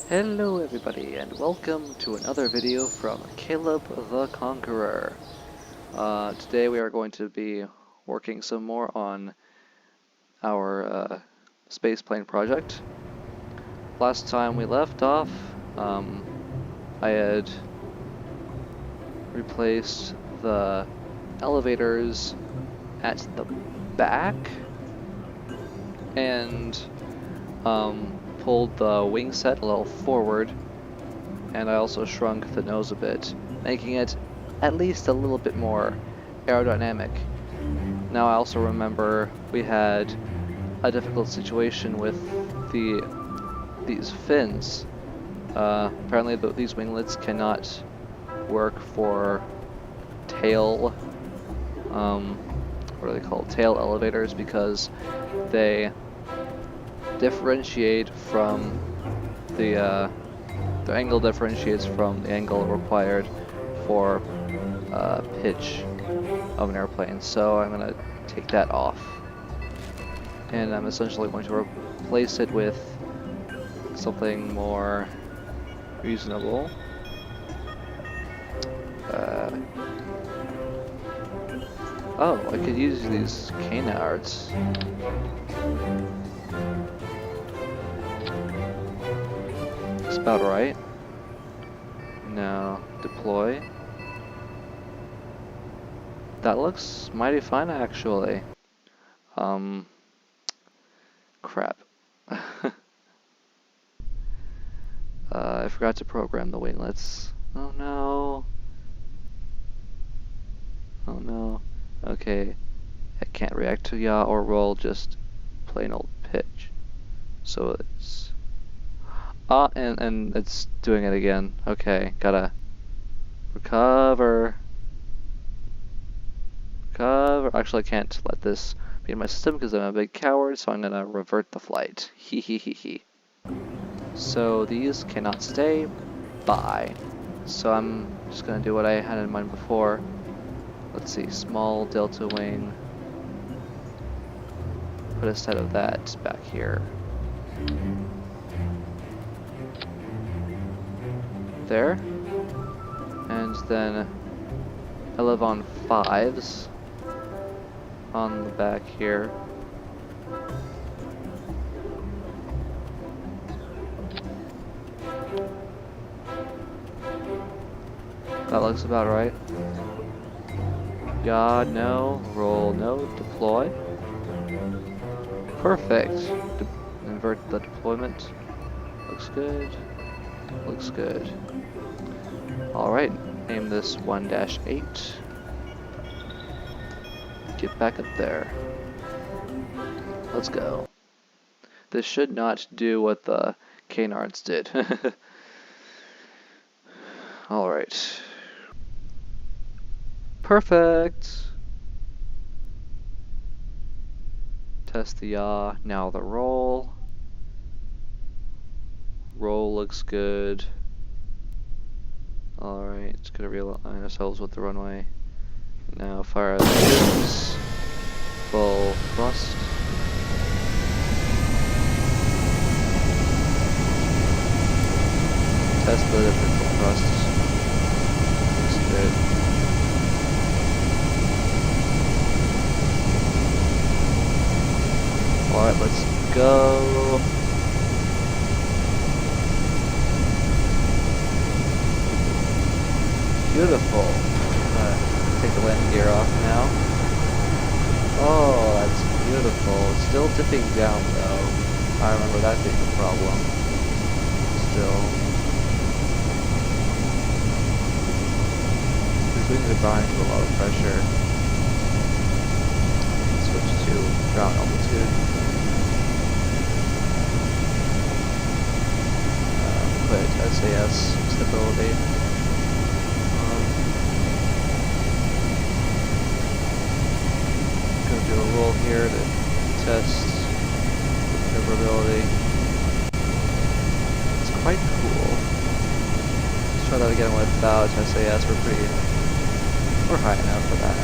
Hello everybody, and welcome to another video from Caleb the Conqueror. Today we are going to be working some more on our space plane project. Last time we left off, I had replaced the elevators at the back and pulled the wing set a little forward, and I also shrunk the nose a bit, making it at least a little bit more aerodynamic. Now I also remember we had a difficult situation with these fins. Apparently these winglets cannot work for tail, what are they called? Tail elevators, because they differentiate from the angle differentiates from the angle required for pitch of an airplane. So I'm going to take that off, and I'm essentially going to replace it with something more reasonable. Oh, I could use these canards. That's about right. Now, deploy. That looks mighty fine, actually. Crap. I forgot to program the winglets. Oh no. Oh no. Okay. I can't react to yaw or roll, just plain old pitch. So it's... and it's doing it again. Okay, gotta recover. Actually, I can't let this be in my system because I'm a big coward, so I'm gonna revert the flight. Hee hee hee hee. So these cannot stay. Bye. So I'm just gonna do what I had in mind before. Let's see, small delta wing. Put a set of that back here. There. And then I live on 5s on the back here. That looks about right. Yaw, no. Roll, no. Deploy. Perfect. Invert the deployment. Looks good. Looks good. Alright, name this 1-8. Get back up there. Let's go. This should not do what the canards did. Alright. Perfect! Test the yaw, now the roll. Roll looks good. Alright, it's gonna realign ourselves with the runway. Now fire the engines. Full thrust. Test the different full thrusts. Looks good. Alright, let's go. Beautiful. Take the landing gear off now. Oh, that's beautiful. Still dipping down though. I remember that being a problem. Still. These wings are brought into a lot of pressure. Switch to ground altitude. Put SAS stability. Gonna do a roll here to test maneuverability. It's quite cool. Let's try that again without SAS. We're high enough for that.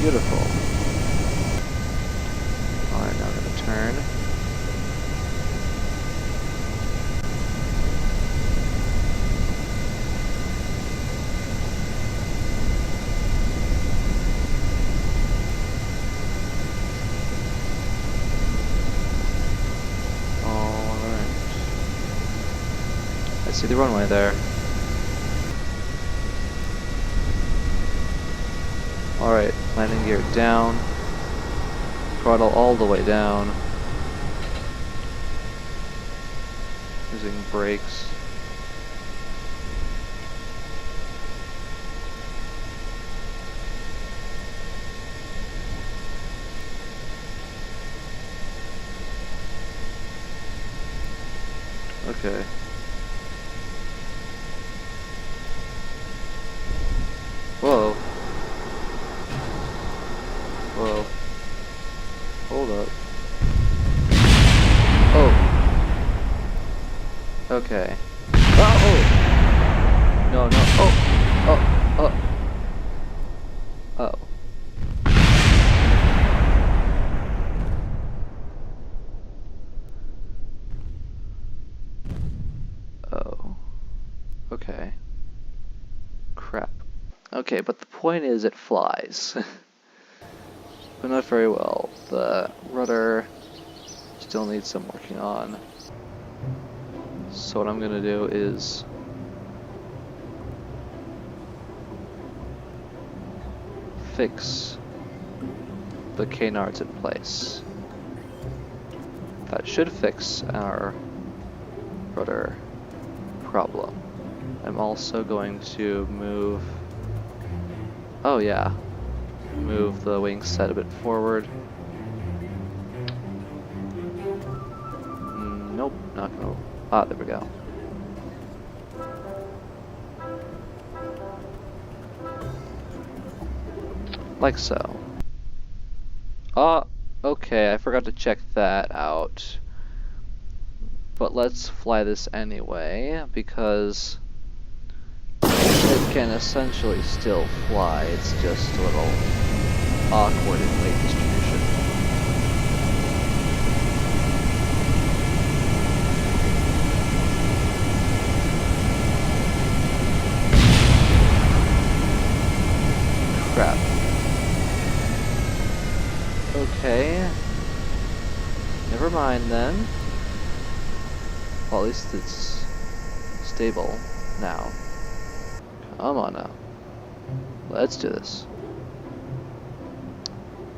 Beautiful. see the runway there. Alright, landing gear down. Throttle all the way down. Using brakes. Okay. Whoa. Whoa. Hold up. Oh. Okay. Oh! No, no. Oh! Oh! Oh. Oh. Oh. Okay. Crap. Okay, but the point is it flies. But not very well. The rudder still needs some working on. So what I'm gonna do is fix the canards in place. That should fix our rudder problem. I'm also going to move... Oh yeah. Move the wing set a bit forward. Nope, not gonna... Ah, there we go. Like so. Okay, I forgot to check that out. But let's fly this anyway, because it can essentially still fly, it's just a little awkward in weight distribution. Crap. Okay. Never mind then. Well, at least it's stable now. Come on now. Let's do this.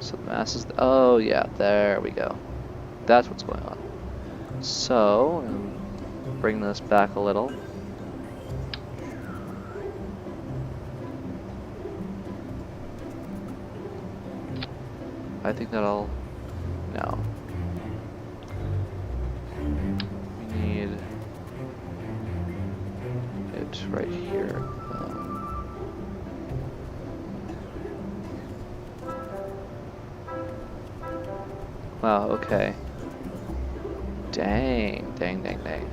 So the mass is... Oh yeah, there we go. That's what's going on. So, bring this back a little. I think that'll... No. We need it right here. Wow, okay. Dang, dang, dang, dang.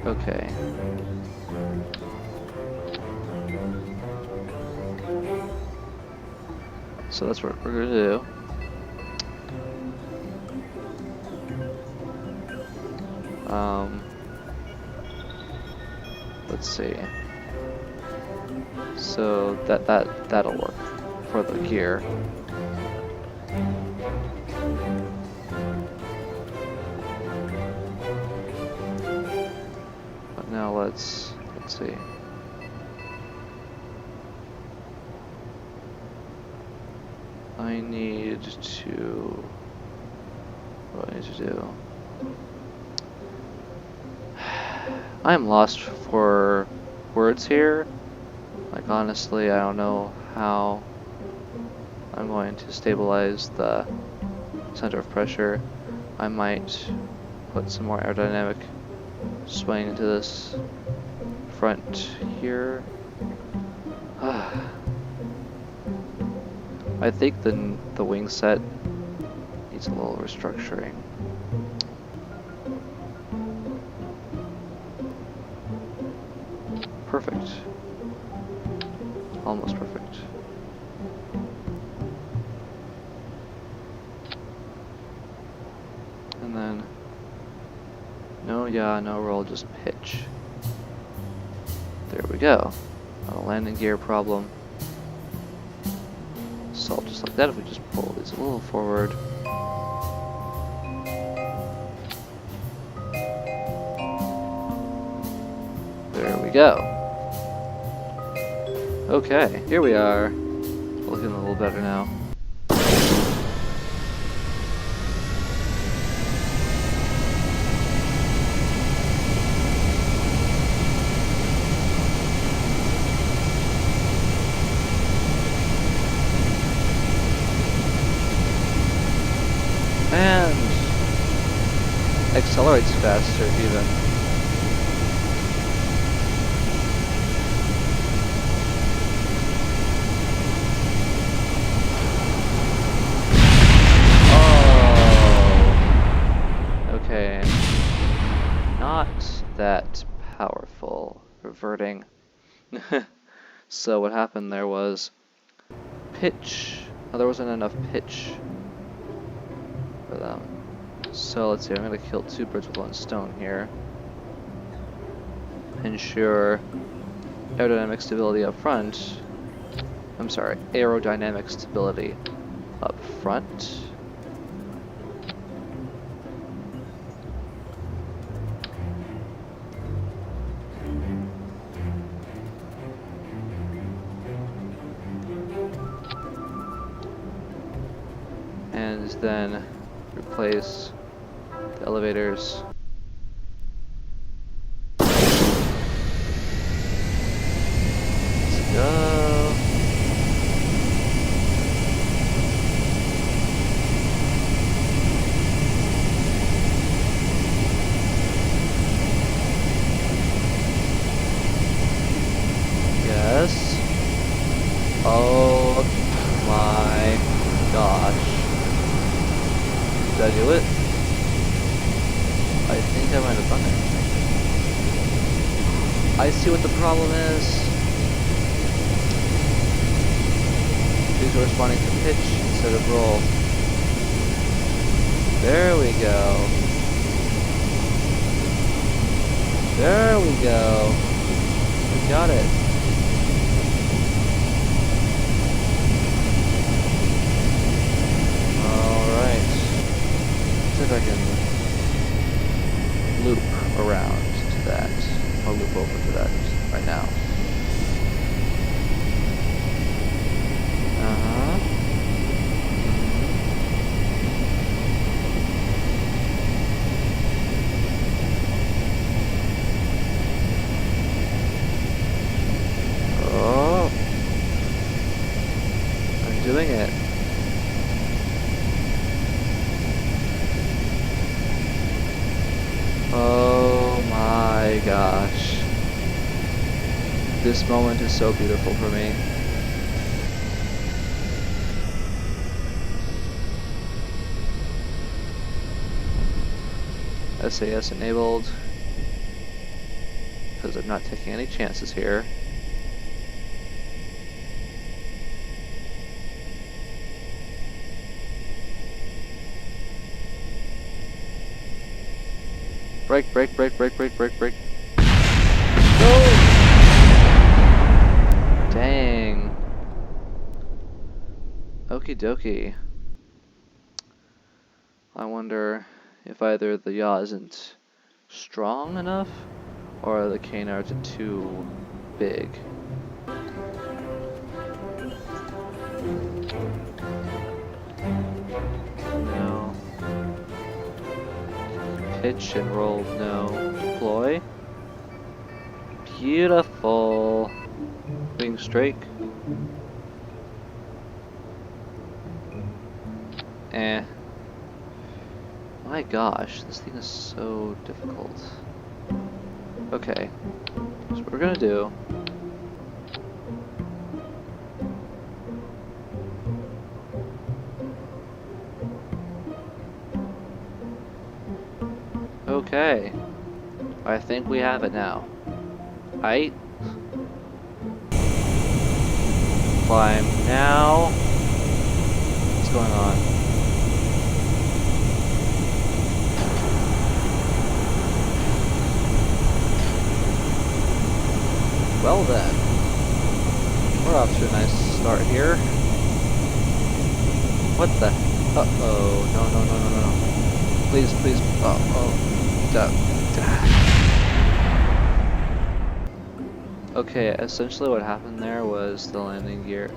Okay. So that's what we're gonna do. Let's see. So that'll work for the gear. But now let's see. I need to... What do I need to do? I'm lost for words here. Like, honestly, I don't know how I'm going to stabilize the center of pressure. I might put some more aerodynamic swing into this front here. I think the wing set needs a little restructuring. Perfect. Almost perfect. And then... No, yeah, no roll, just pitch. There we go. Not a landing gear problem. Solved just like that if we just pull these a little forward. There we go. Okay, here we are. Looking a little better now. And accelerates faster even. Oh. Okay. Not that powerful. Reverting. So what happened there was pitch. Oh, there wasn't enough pitch for them. So let's see, I'm gonna kill two birds with one stone here. Ensure aerodynamic stability up front. I'm sorry, aerodynamic stability up front. And then replace the elevators. Let's go. Yes. Oh my gosh. Did I do it? I think I might have done it. I see what the problem is. These are responding to pitch instead of roll. There we go. There we go. We got it. Alright. See if I can loop around to that. I'll loop over to that right now. Oh, I'm doing it. Oh my gosh. This moment is so beautiful for me. SAS enabled. Because I'm not taking any chances here. Brake, brake, brake, brake, brake, brake, brake. Go! Dang. Okie dokie. I wonder if either the yaw isn't strong enough or the canards are too big. No. Pitch and roll, no. Deploy. Beautiful. Wing strake. Eh. My gosh, this thing is so difficult. Okay. So what we're gonna do. Okay. I think we have it now. Height. Climb now. What's going on? Well then. We're off to a nice start here. What the? Uh-oh. No, no, no, no, no, no. Please, please. Oh, okay, essentially what happened there was the landing gear.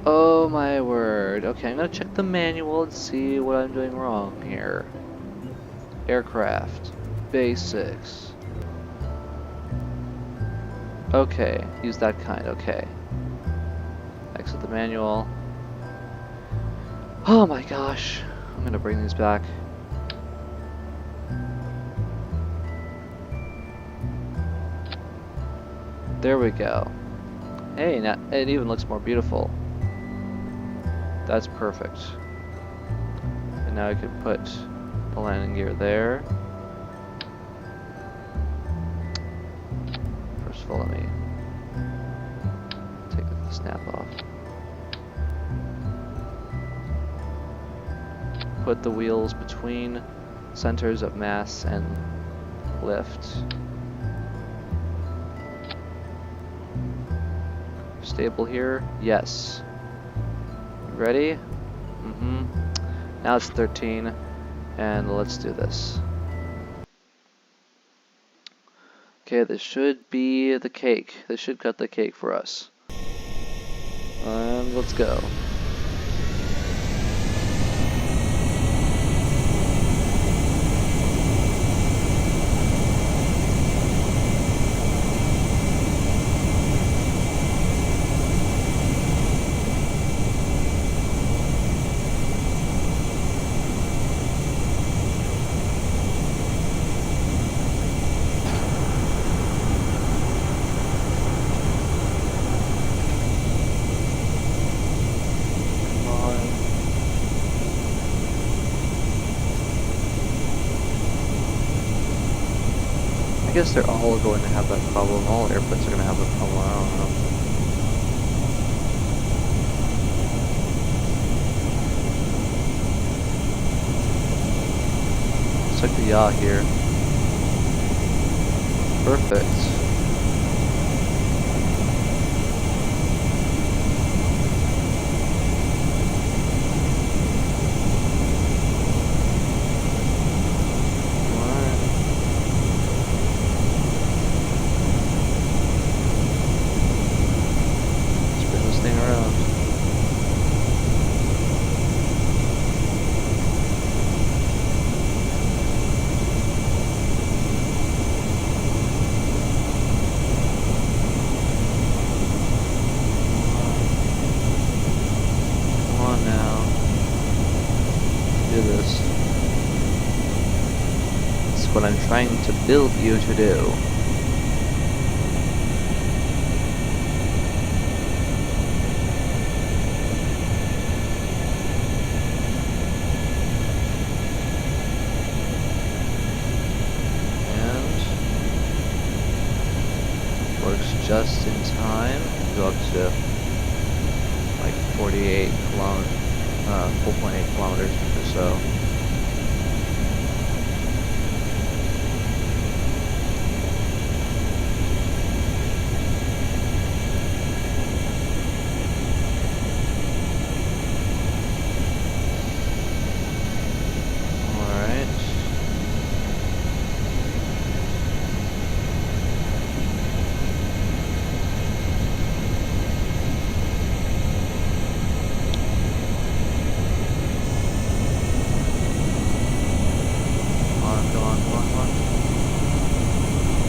Oh my word. Okay, I'm gonna check the manual and see what I'm doing wrong here. Aircraft. Basics. Okay, use that kind, okay. Exit the manual. Oh my gosh. I'm gonna bring these back. There we go. Hey, now it even looks more beautiful. That's perfect. And now I can put the landing gear there. First of all, let me take the snap off. Put the wheels between centers of mass and lift. Stable here? Yes. Ready? Mm-hmm. Now it's 13, and let's do this. Okay, this should be the cake. This should cut the cake for us. And let's go. I guess they're all going to have that problem. All airplanes are going to have that problem. I don't know. Let's check the yaw here. Perfect. What I'm trying to build you to do. And works just in time. Go up to like 4.8 kilometers or so.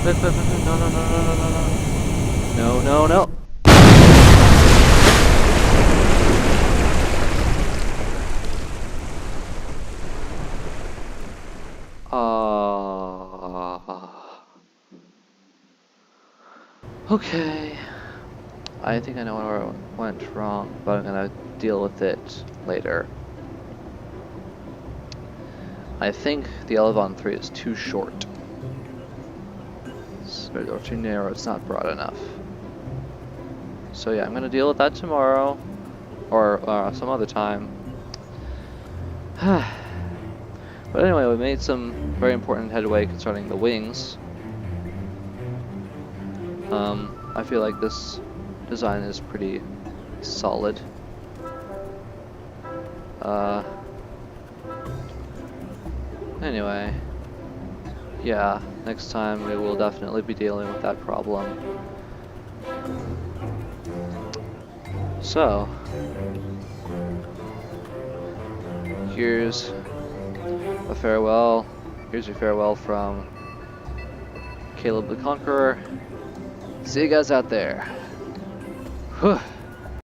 No, no, no, no, no, no, no. No, no, no. Okay. I think I know where I went wrong, but I'm gonna deal with it later. I think the Elevon 3 is too short. Or too narrow, it's not broad enough. So yeah, I'm gonna deal with that tomorrow, or some other time. But anyway, we made some very important headway concerning the wings. I feel like this design is pretty solid. Anyway, yeah, next time we will definitely be dealing with that problem. So, here's a farewell. Here's your farewell from Caleb the Conqueror. See you guys out there. Whew.